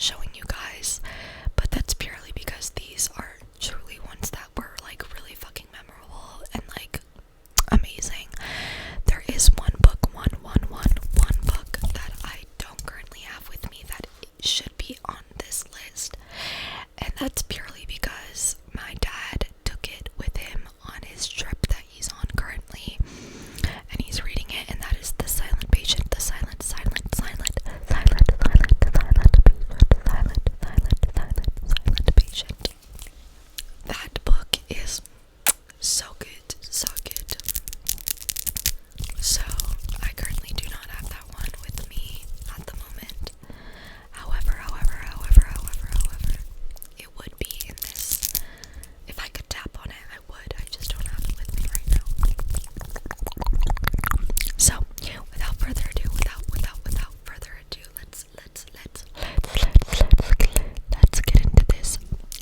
showing you guys, but that's purely because these are truly ones that were like really fucking memorable and like amazing. There is one book that I don't currently have with me that it should be on this list, and that's purely because my dad took it with him on his trip that he's on currently, and he's reading it, and that is The Silent Patient, the silent patient. That book is so good, so good. So I currently do not have that one with me at the moment. However, it would be in this. If I could tap on it, I would. I just don't have it with me right now. So, without further ado, let's get into this.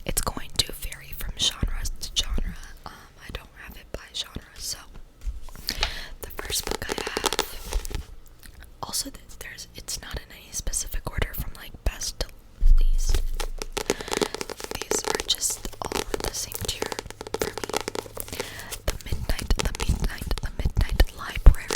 It's going to vary from genre to genre. I don't have it by genre. So, the first book I have. Also, it's not in any specific order from like best to least. These are just all in the same tier for me. The Midnight Library.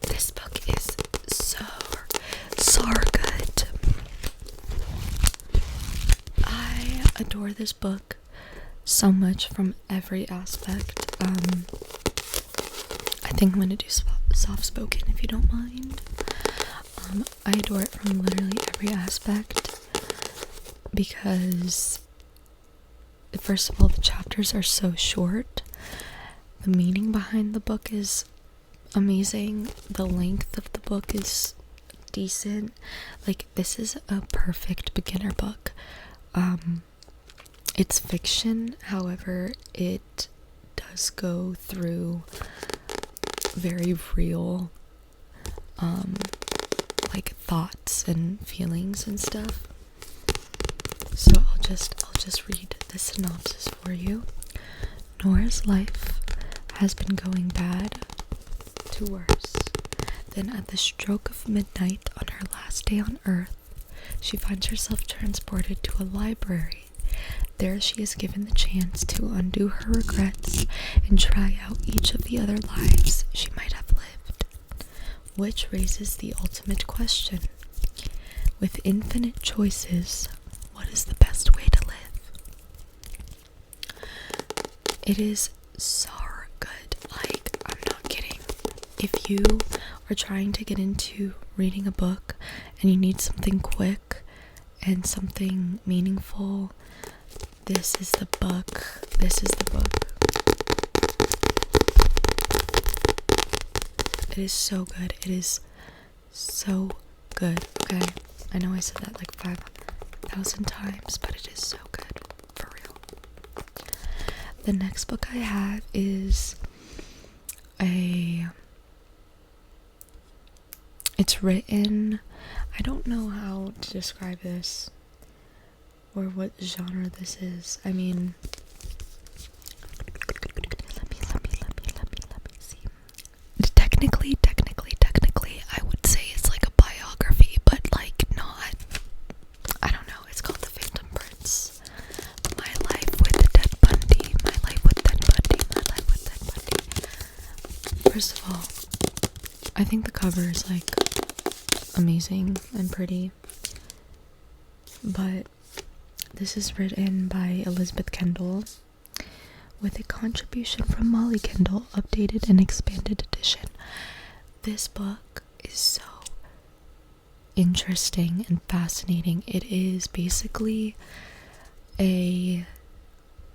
This book is so good. I adore this book so much from every aspect. I think I'm gonna do soft spoken if you don't mind. I adore it from literally every aspect because, first of all, the chapters are so short. The meaning behind the book is amazing. The length of the book is decent. Like, this is a perfect beginner book. It's fiction, however, it does go through very real like thoughts and feelings and stuff. So I'll just read the synopsis for you. Nora's life has been going bad to worse. Then at the stroke of midnight on her last day on Earth, she finds herself transported to a library. There she is given the chance to undo her regrets and try out each of the other lives she might have lived. Which raises the ultimate question. With infinite choices, what is the best way to live? It is so good. Like, I'm not kidding. If you are trying to get into reading a book and you need something quick and something meaningful, this is the book. It is so good. It is so good. Okay, I know I said that like 5,000 times, but it is so good. For real. The next book I have is it's written, I don't know how to describe this or what genre this is. I mean, let me see. Technically, I would say it's like a biography, but like not. I don't know. It's called The Phantom Prince. My Life with Ted Bundy. First of all, I think the cover is like amazing and pretty, but this is written by Elizabeth Kendall with a contribution from Molly Kendall, updated and expanded edition. This book is so interesting and fascinating. It is basically a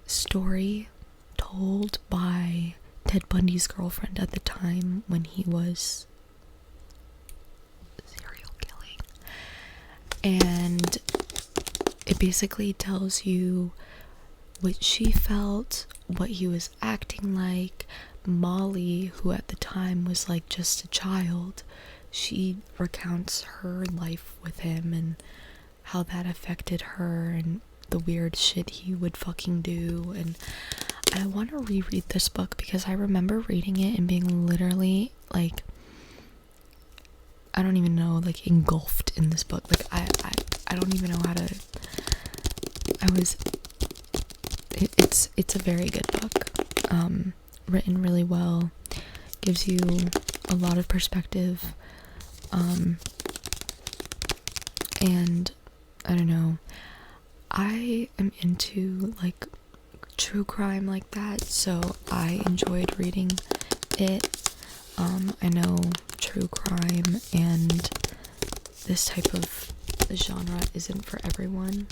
story told by Ted Bundy's girlfriend at the time when he was serial killing. And it basically tells you what she felt, what he was acting like. Molly, who at the time was like just a child, she recounts her life with him and how that affected her and the weird shit he would fucking do. And I want to reread this book because I remember reading it and being literally like, I don't even know, like engulfed in this book. Like I don't even know how to. It's a very good book. Written really well, gives you a lot of perspective. And I don't know. I am into like true crime like that, so I enjoyed reading it. I know true crime and this type of genre isn't for everyone,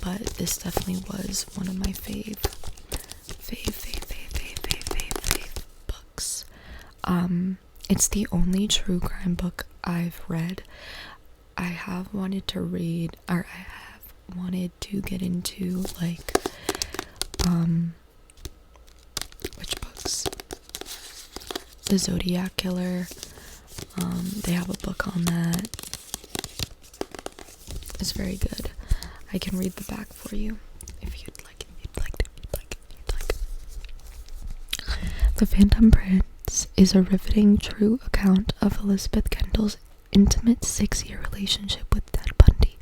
but this definitely was one of my fave books. It's the only true crime book I've read. I have wanted to read, or I have wanted to get into, like, which books? The Zodiac Killer. They have a book on that. It's very good. I can read the back for you if you'd like. The Phantom Prince is a riveting true account of Elizabeth Kendall's intimate 6-year relationship with Ted Bundy,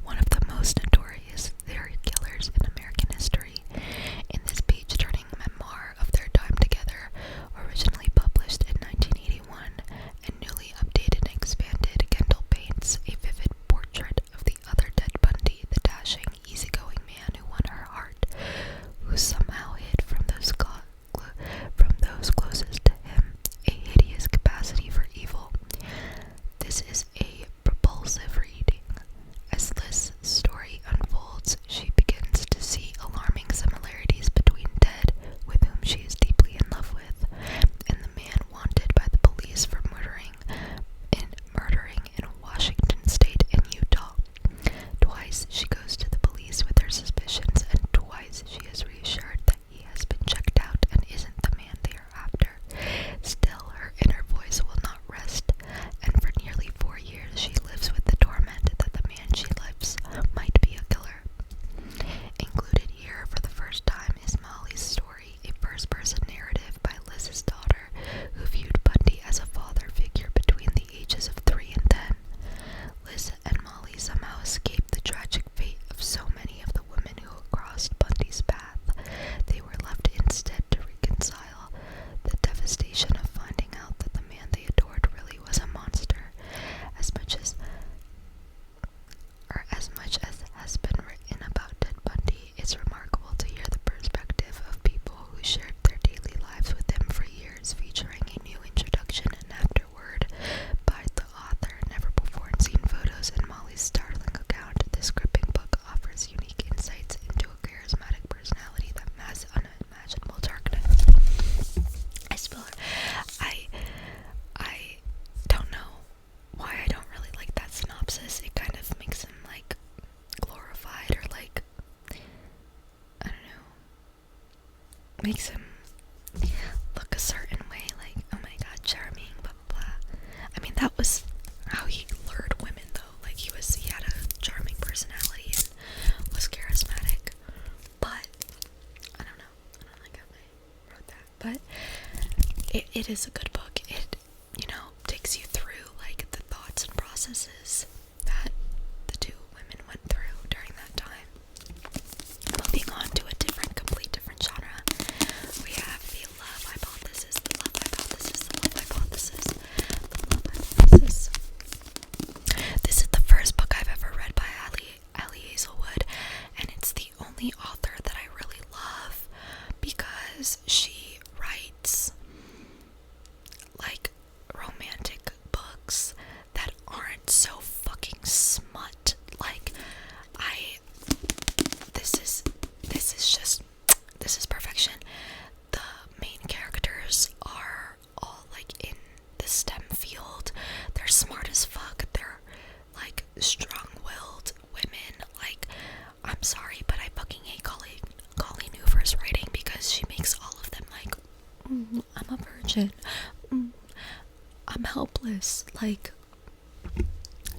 one of the most notorious serial killers in American history. In this page-turning memoir of their time together, originally published in 1981 and newly updated and expanded, Kendall paints a vivid portrait of the other Ted Bundy, the dashing, easygoing man who won her heart, who somehow hid from those closest to him a hideous capacity for evil. This is a propulsive reading. As Liz's story unfolds, she begins to see alarming similarities between Ted, with whom she is deeply in love with, and the man wanted by the police for murdering in Washington State and Utah. Twice she goes to the police with her suspicions, and twice she is reassured that he has been checked out and isn't the man they are after. Still, her inner voice will not rest, and for nearly 4 years she lives with the torment that the man she loves might be a killer. Included here for the first time is Molly's story, a first-person narrative by Liz's daughter, who viewed Bundy as a father figure between the ages of 3 and 10. Liz and Molly somehow escaped the tragic fate of so many of the women who crossed Bundy's path. They were left instead to reconcile the devastation of finding out that the man they adored really was a monster. As much as has been written about Ted Bundy, it's remarkable to hear the perspective of people who shared their daily lives with him for years, featuring a new introduction and afterword by the author, never before seen photos, and Molly's startling account. This gripping book offers unique insights into a charismatic personality that masks unimaginable darkness. I don't know why I don't really like that synopsis. It kind of makes him like glorified, or like, I don't know, makes him look a certain way, like, oh my god, charming, blah blah blah. I mean, that was how he lured women though. Like, he had a charming personality and was charismatic. But I don't know. I don't like how they wrote that. But it is a good book. It, takes you through like the thoughts and processes that the two women went through during that time. Moving on to a complete different genre, we have the love hypothesis, the love hypothesis, the love hypothesis, the love hypothesis. This is the first book I've ever read by Ali Hazelwood, and it's the only author that I really love because she writes like romantic books that aren't so fucking smut. Like, this is perfection. The main characters are all like in the STEM field. They're smart as fuck. They're like strong-willed women. Like, I'm sorry, but I fucking hate Colleen Hoover's writing because she makes all of them like, I'm a virgin. I'm helpless. Like,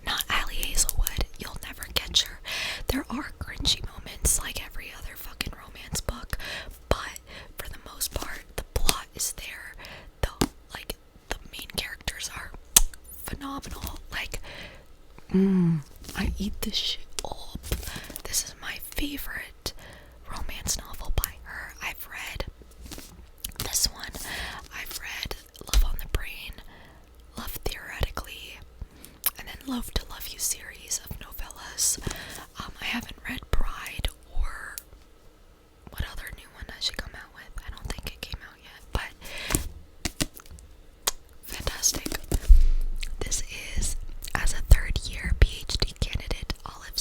not Ali Hazelwood. You'll never catch her. There are cringy moments like every other fucking romance book, I eat this shit up. This is my favorite romance novel by her. I've read this one. I've read Love on the Brain, Love Theoretically, and then Love to Love You series of novellas. I haven't read Bride or what other new one has she come out with? I don't think it came out yet, but fantastic. This is, as a third-year PhD candidate, Olive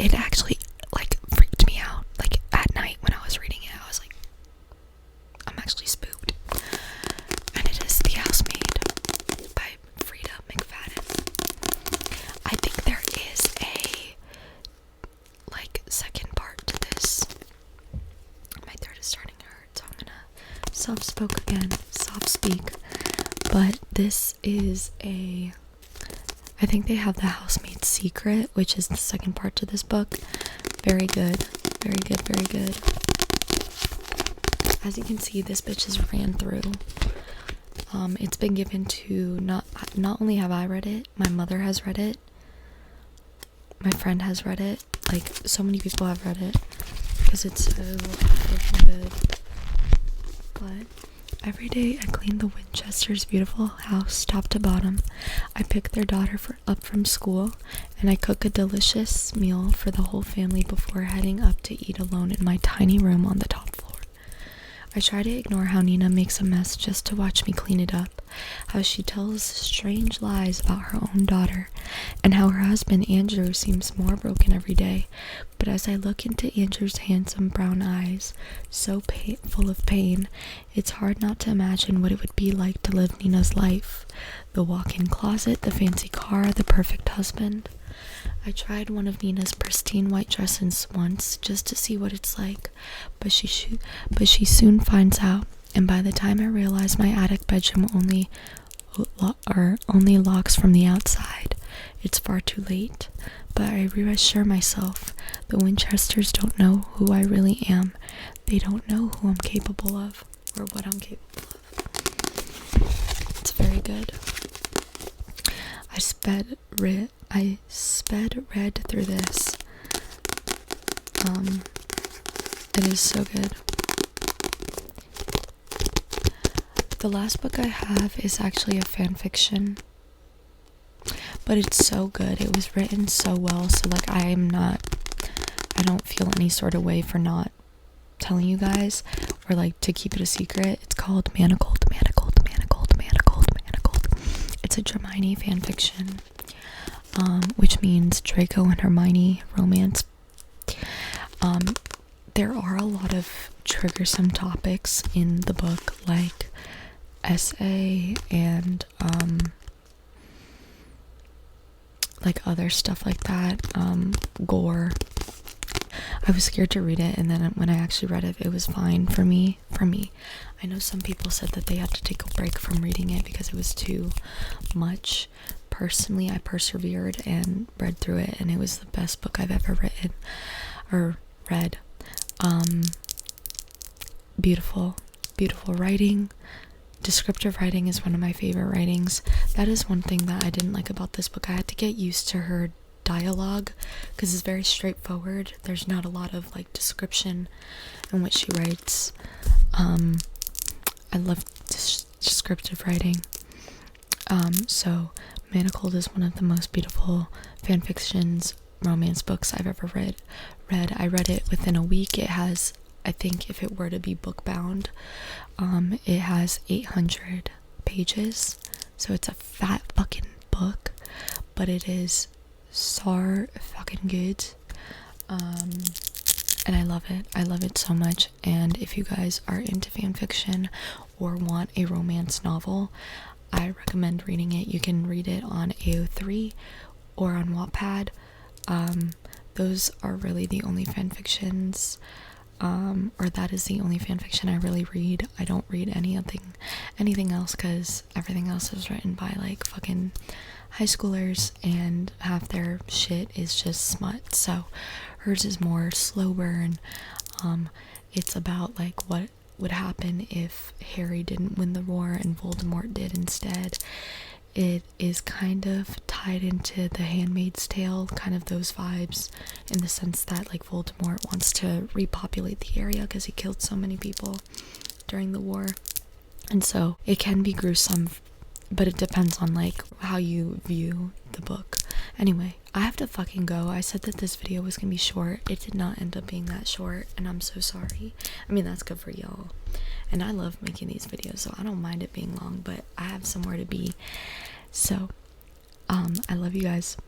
it actually like freaked me out. Like at night when I was reading it, I was like, I'm actually spooked. And it is The Housemaid by Frida McFadden. I think there is a like second part to this. My throat is starting to hurt, so I'm gonna soft speak. But this is I think they have The Housemaid's Secret, which is the second part to this book. Very good. Very good, very good. As you can see, this bitch is ran through. It's been given to, not only have I read it, my mother has read it. My friend has read it. Like, so many people have read it. Because it's so fucking good. But every day I clean the Winchesters' beautiful house top to bottom. I pick their daughter up from school, and I cook a delicious meal for the whole family before heading up to eat alone in my tiny room on the top floor. I try to ignore how Nina makes a mess just to watch me clean it up, how she tells strange lies about her own daughter, and how her husband Andrew seems more broken every day. But as I look into Andrew's handsome brown eyes, so full of pain, it's hard not to imagine what it would be like to live Nina's life. The walk-in closet, the fancy car, the perfect husband. I tried one of Nina's pristine white dresses once just to see what it's like, but she soon finds out, and by the time I realize my attic bedroom only locks from the outside, it's far too late. But I reassure myself, the Winchesters don't know who I really am. They don't know who I'm capable of, or what I'm capable of. It's very good. I sped read through this. It is so good. The last book I have is actually a fan fiction, but it's so good. It was written so well, so like I don't feel any sort of way for not telling you guys, or like to keep it a secret. It's called Manacled. It's a Hermione fan fiction, which means Draco and Hermione romance. There are a lot of triggersome topics in the book, like SA and like other stuff like that, gore. I was scared to read it, and then when I actually read it, it was fine for me. I know some people said that they had to take a break from reading it because it was too much. Personally, I persevered and read through it, and it was the best book I've ever written or read. Beautiful writing. Descriptive writing is one of my favorite writings. That is one thing that I didn't like about this book. I had to get used to her dialogue because it's very straightforward. There's not a lot of like description in what she writes. I love descriptive writing. So Manacled is one of the most beautiful fan fictions, romance books I've ever read. I read it within a week. It has, I think if it were to be book bound, it has 800 pages, so it's a fat fucking book, but it is so fucking good. And I love it so much. And if you guys are into fan fiction or want a romance novel, I recommend reading it. You can read it on AO3 or on Wattpad. Those are really the only fan fictions, or that is the only fan fiction I really read. I don't read anything else because everything else is written by like fucking high schoolers, and half their shit is just smut. So hers is more slow burn. It's about like what would happen if Harry didn't win the war and Voldemort did instead. It is kind of tied into The Handmaid's Tale, kind of those vibes, in the sense that like Voldemort wants to repopulate the area because he killed so many people during the war. And so it can be gruesome, but it depends on like how you view the book. Anyway, I have to fucking go. I said that this video was gonna be short. It did not end up being that short, and I'm so sorry. I mean, that's good for y'all. And I love making these videos, so I don't mind it being long, but I have somewhere to be. So, I love you guys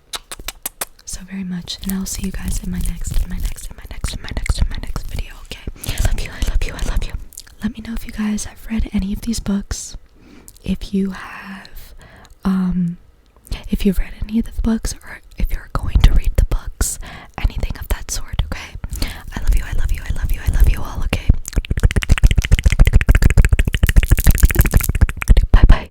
so very much, and I'll see you guys in my next video. Okay, I love you, I love you, I love you. Let me know if you guys have read any of these books. If you have, if you've read any of the books, or if you're